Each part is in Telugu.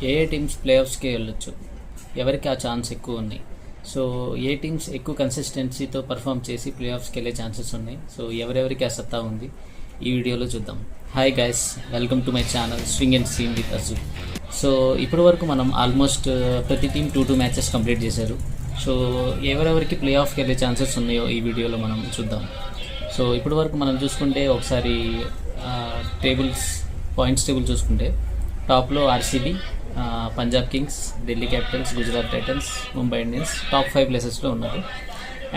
ఏ టీమ్స్ ప్లే ఆఫ్స్కి వెళ్ళొచ్చు, ఎవరికి ఆ ఛాన్స్ ఎక్కువ ఉన్నాయి, సో ఏ టీమ్స్ ఎక్కువ కన్సిస్టెన్సీతో పర్ఫామ్ చేసి ప్లే ఆఫ్స్కి వెళ్ళే ఛాన్సెస్ ఉన్నాయి, సో ఎవరెవరికి ఆ సత్తా ఉంది ఈ వీడియోలో చూద్దాం. Hi guys, welcome to my channel swing and seen with Aju. So ఇప్పటి వరకు మనం ఆల్మోస్ట్ ప్రతి టీం 2 మ్యాచెస్ కంప్లీట్ చేశారు. సో ఎవరెవరికి ప్లే ఆఫ్కి వెళ్ళే ఛాన్సెస్ ఉన్నాయో ఈ వీడియోలో మనం చూద్దాం. సో ఇప్పటి వరకు మనం చూసుకుంటే ఒకసారి పాయింట్స్ టేబుల్ చూసుకుంటే టాప్లో RCB, Punjab Kings, Delhi Capitals, Gujarat Titans, Mumbai Indians top 5 ప్లేసెస్లో ఉన్నారు.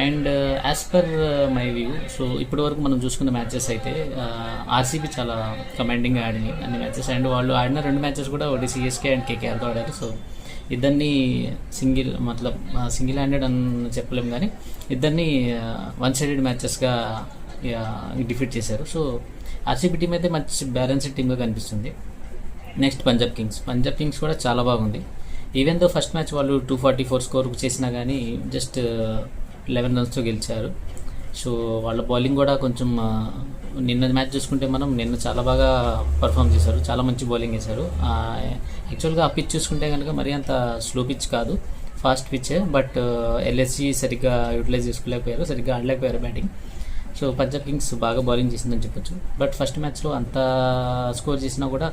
And as per my view, so ఇప్పటి వరకు మనం చూసుకున్న మ్యాచెస్ అయితే ఆర్సీబీ చాలా కమాండింగ్గా ఆడింది అన్ని మ్యాచెస్. అండ్ వాళ్ళు ఆడిన 2 మ్యాచెస్ కూడా ఒకటి సిఎస్కే అండ్ కేకేఆర్తో ఆడారు. సో ఇద్దరిని సింగిల్ హ్యాండెడ్ అని చెప్పలేము, కానీ ఇద్దరిని వన్ సైడెడ్ మ్యాచెస్గా డిఫీట్ చేశారు. సో ఆర్సీబీ టీం అయితే మంచి బ్యాలెన్స్డ్ టీమ్గా కనిపిస్తుంది. నెక్స్ట్ పంజాబ్ కింగ్స్ కూడా చాలా బాగుంది. ఈవెన్ దో ఫస్ట్ మ్యాచ్ వాళ్ళు 244 స్కోర్ చేసినా కానీ జస్ట్ 11 రన్స్తో గెలిచారు. సో వాళ్ళ బౌలింగ్ కూడా కొంచెం నిన్న మ్యాచ్ చూసుకుంటే మనం నిన్న చాలా బాగా పర్ఫామ్ చేశారు, చాలా మంచి బౌలింగ్ వేశారు. యాక్చువల్గా ఆ పిచ్ చూసుకుంటే కనుక మరీ అంత స్లో పిచ్ కాదు, ఫాస్ట్ పిచ్చే. బట్ ఎల్ఎస్జీ సరిగ్గా యూటిలైజ్ చేసుకోలేకపోయారు, సరిగ్గా ఆడలేకపోయారు బ్యాటింగ్. సో పంజాబ్ కింగ్స్ బాగా బౌలింగ్ చేసిందని చెప్పొచ్చు. బట్ ఫస్ట్ మ్యాచ్లో అంత స్కోర్ చేసినా కూడా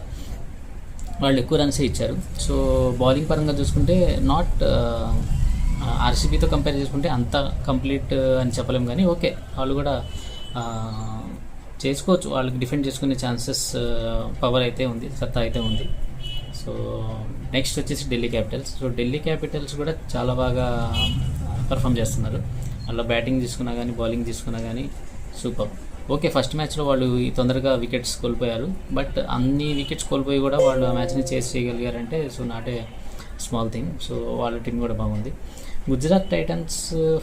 వాళ్ళు ఎక్కువ రన్సే ఇచ్చారు. సో బౌలింగ్ పరంగా చూసుకుంటే నాట్ ఆర్సీబీతో కంపేర్ చేసుకుంటే అంత కంప్లీట్ అని చెప్పలేము, కానీ ఓకే, వాళ్ళు కూడా చేసుకోవచ్చు, వాళ్ళకి డిఫెండ్ చేసుకునే ఛాన్సెస్ పవర్ అయితే ఉంది, సత్తా అయితే ఉంది. సో నెక్స్ట్ వచ్చేసి ఢిల్లీ క్యాపిటల్స్ కూడా చాలా బాగా పర్ఫామ్ చేస్తున్నారు. వాళ్ళ బ్యాటింగ్ తీసుకున్నా కానీ బౌలింగ్ తీసుకున్నా కానీ సూపర్. ఓకే, ఫస్ట్ మ్యాచ్లో వాళ్ళు తొందరగా వికెట్స్ కోల్పోయారు, బట్ అన్ని వికెట్స్ కోల్పోయి కూడా వాళ్ళు ఆ మ్యాచ్ని చేసి చేయగలిగారంటే so not a small thing. So వాళ్ళ టీం కూడా బాగుంది. గుజరాత్ టైటన్స్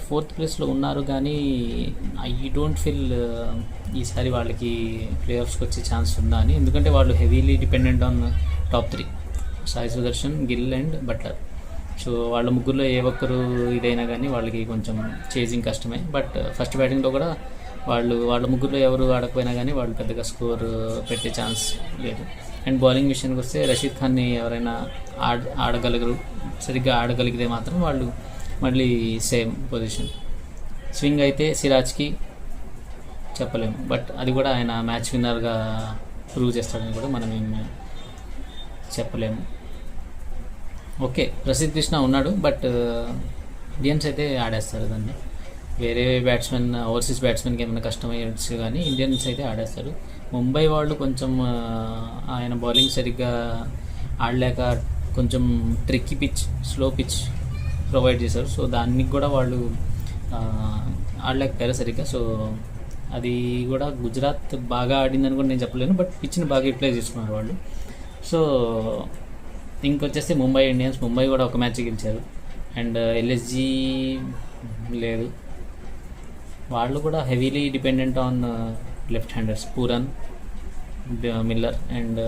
4th ప్లేస్లో ఉన్నారు, కానీ ఐ డోంట్ ఫీల్ ఈసారి వాళ్ళకి ప్లే ఆఫ్స్కి వచ్చే ఛాన్స్ ఉందా అని. ఎందుకంటే వాళ్ళు heavily dependent on top 3, Sai Sudharsan, Gill and Butler. So వాళ్ళ ముగ్గురులో ఏ ఒక్కరు ఇదైనా కానీ వాళ్ళకి కొంచెం చేజింగ్ కష్టమే. బట్ ఫస్ట్ బ్యాటింగ్లో కూడా వాళ్ళ ముగ్గురులో ఎవరు ఆడకపోయినా కానీ వాళ్ళు పెద్దగా స్కోర్ పెట్టే ఛాన్స్ లేదు. అండ్ బౌలింగ్ విషయానికి వస్తే రషీద్ ఖాన్ని ఎవరైనా సరిగ్గా ఆడగలిగితే మాత్రం వాళ్ళు మళ్ళీ సేమ్ పొజిషన్. స్వింగ్ అయితే సిరాజ్కి చెప్పలేము, బట్ అది కూడా ఆయన మ్యాచ్ విన్నర్గా ప్రూవ్ చేస్తాడని కూడా మనం ఏం చెప్పలేము. ఓకే, ప్రసిద్ధ్ కృష్ణ ఉన్నాడు, బట్ ఇండియన్స్ అయితే ఆడేస్తారు దాన్ని. వేరే బ్యాట్స్మెన్, ఓవర్సీస్ బ్యాట్స్మెన్కి ఏమైనా కష్టమయ్యచ్చు, కానీ ఇండియన్స్ అయితే ఆడేస్తారు. ముంబై వాళ్ళు కొంచెం ఆయన బౌలింగ్ సరిగ్గా ఆడలేక కొంచెం tricky pitch, slow pitch provide చేశారు. సో దానికి కూడా వాళ్ళు ఆడలేకపోయారు సరిగ్గా. సో అది కూడా గుజరాత్ బాగా ఆడిందని కూడా నేను చెప్పలేను, బట్ పిచ్ని బాగా యూటిలైజ్ చేసుకున్నారు వాళ్ళు. సో ఇంకొచ్చేస్తే ముంబై ఇండియన్స్ కూడా ఒక మ్యాచ్ గెలిచారు. అండ్ ఎల్ఎస్జీ లేదు, వాళ్ళు కూడా heavily dependent on left handers, Pooran, Miller and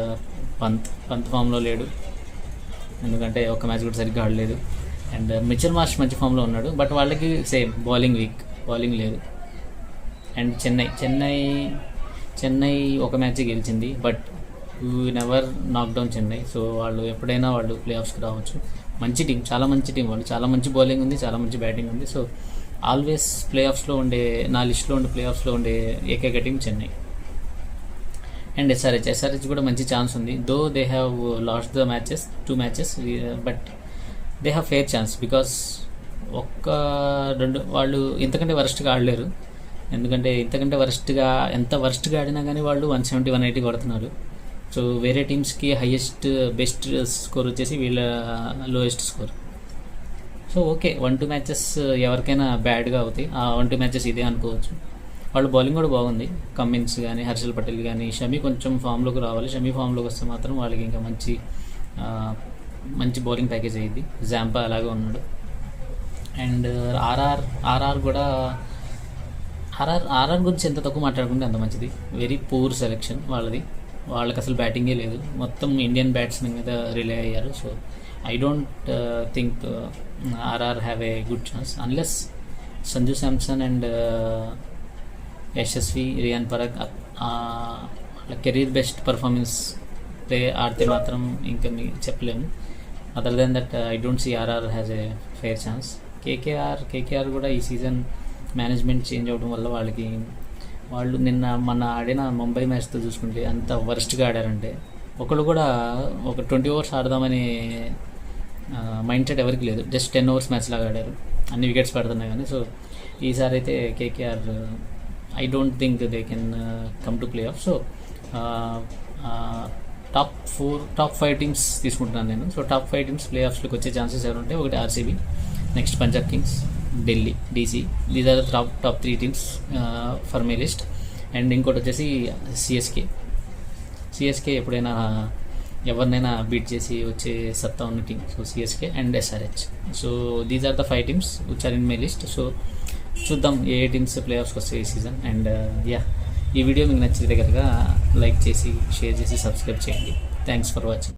Pant ఫామ్లో లేడు, ఎందుకంటే ఒక మ్యాచ్ కూడా సరిగ్గా ఆడలేదు. అండ్ మిచెల్ మార్ష్ మంచి ఫామ్లో ఉన్నాడు, బట్ వాళ్ళకి సేమ్ బౌలింగ్ లేదు. అండ్ చెన్నై ఒక మ్యాచ్ గెలిచింది, బట్ నెవర్ నాక్ డౌన్ చెన్నై. సో వాళ్ళు ఎప్పుడైనా వాళ్ళు ప్లే ఆఫ్స్కి రావచ్చు. మంచి టీం, చాలా మంచి టీం వాళ్ళు, చాలా మంచి బౌలింగ్ ఉంది, చాలా మంచి బ్యాటింగ్ ఉంది. సో ఆల్వేస్ ప్లే ఆఫ్స్లో ఉండే, నా లిస్ట్లో ఉండే ప్లే ఆఫ్స్లో ఉండే ఏకైక టీం చెన్నై. అండ్ ఎస్ఆర్హెచ్ కూడా మంచి ఛాన్స్ ఉంది. Though they have lost the 2 matches, but they have fair chance. Because వాళ్ళు ఇంతకంటే వరస్ట్గా ఆడలేరు, ఎందుకంటే ఎంత వరస్ట్గా ఆడినా కానీ వాళ్ళు 170, 180 కొడుతున్నారు. సో వేరే టీమ్స్కి బెస్ట్ స్కోర్ వచ్చేసి వీళ్ళ lowest score. So okay, 1-2 matches ఎవరికైనా బ్యాడ్గా అవుతాయి, ఆ 1-2 మ్యాచెస్ ఇదే అనుకోవచ్చు. వాళ్ళు బౌలింగ్ కూడా బాగుంది, కమ్మిన్స్ కానీ, హర్షల్ పటేల్ కానీ, షమి కొంచెం ఫామ్లోకి రావాలి. షమి ఫామ్లోకి వస్తే మాత్రం వాళ్ళకి ఇంకా మంచి బౌలింగ్ ప్యాకేజ్ అయ్యింది. జాంపా అలాగే ఉన్నాడు. అండ్ ఆర్ఆర్ గురించి ఎంత తక్కువ మాట్లాడుకుంటే అంత మంచిది. వెరీ పూర్ సెలెక్షన్ వాళ్ళకి అసలు బ్యాటింగే లేదు, మొత్తం ఇండియన్ బ్యాట్స్మెన్ మీద రిలే అయ్యారు. So I don't think RR have a good chance unless Sanju Samson and Yashasvi, Riyan Parag వాళ్ళ కెరీర్ బెస్ట్ పర్ఫార్మెన్స్ ప్లే ఆడితే మాత్రం ఇంకా చెప్పలేము. Other than that I don't see RR has a fair chance. KKR కూడా ఈ సీజన్ మేనేజ్మెంట్ చేంజ్ అవ్వడం వల్ల వాళ్ళు నిన్న మన ఆడిన ముంబై మ్యాచ్తో చూసుకుంటే అంత వరస్ట్గా ఆడారంటే ఒకళ్ళు కూడా ఒక 20 ఓవర్స్ ఆడదామని మైండ్ సెట్ ఎవరికి లేదు. జస్ట్ 10 ఓవర్స్ మ్యాచ్ లాగా ఆడారు, అన్ని వికెట్స్ పడుతున్నాయి కానీ. సో ఈసారి అయితే KKR I don't think they can come to play off. So top 5 teams తీసుకుంటున్నాను నేను. సో టాప్ 5 టీమ్స్ ప్లే ఆఫ్స్లోకి వచ్చే ఛాన్సెస్ ఎవరుంటే ఒకటి RCB, next Punjab Kings, Delhi, DC. These are top 3 teams for my list. And ఇంకోటి వచ్చేసి సిఎస్కే ఎప్పుడైనా ఎవరినైనా బీట్ చేసి వచ్చే సత్తా ఉన్న team. So CSK and SRH. So these are the 5 teams which are in my list. So చూద్దాం ఏ టీమ్స్ ప్లే ఆఫ్స్కి వస్తాయి ఈ సీజన్. అండ్ ఈ వీడియో మీకు నచ్చితే కనుక లైక్ చేసి, షేర్ చేసి, సబ్స్క్రైబ్ చేయండి. Thanks for watching.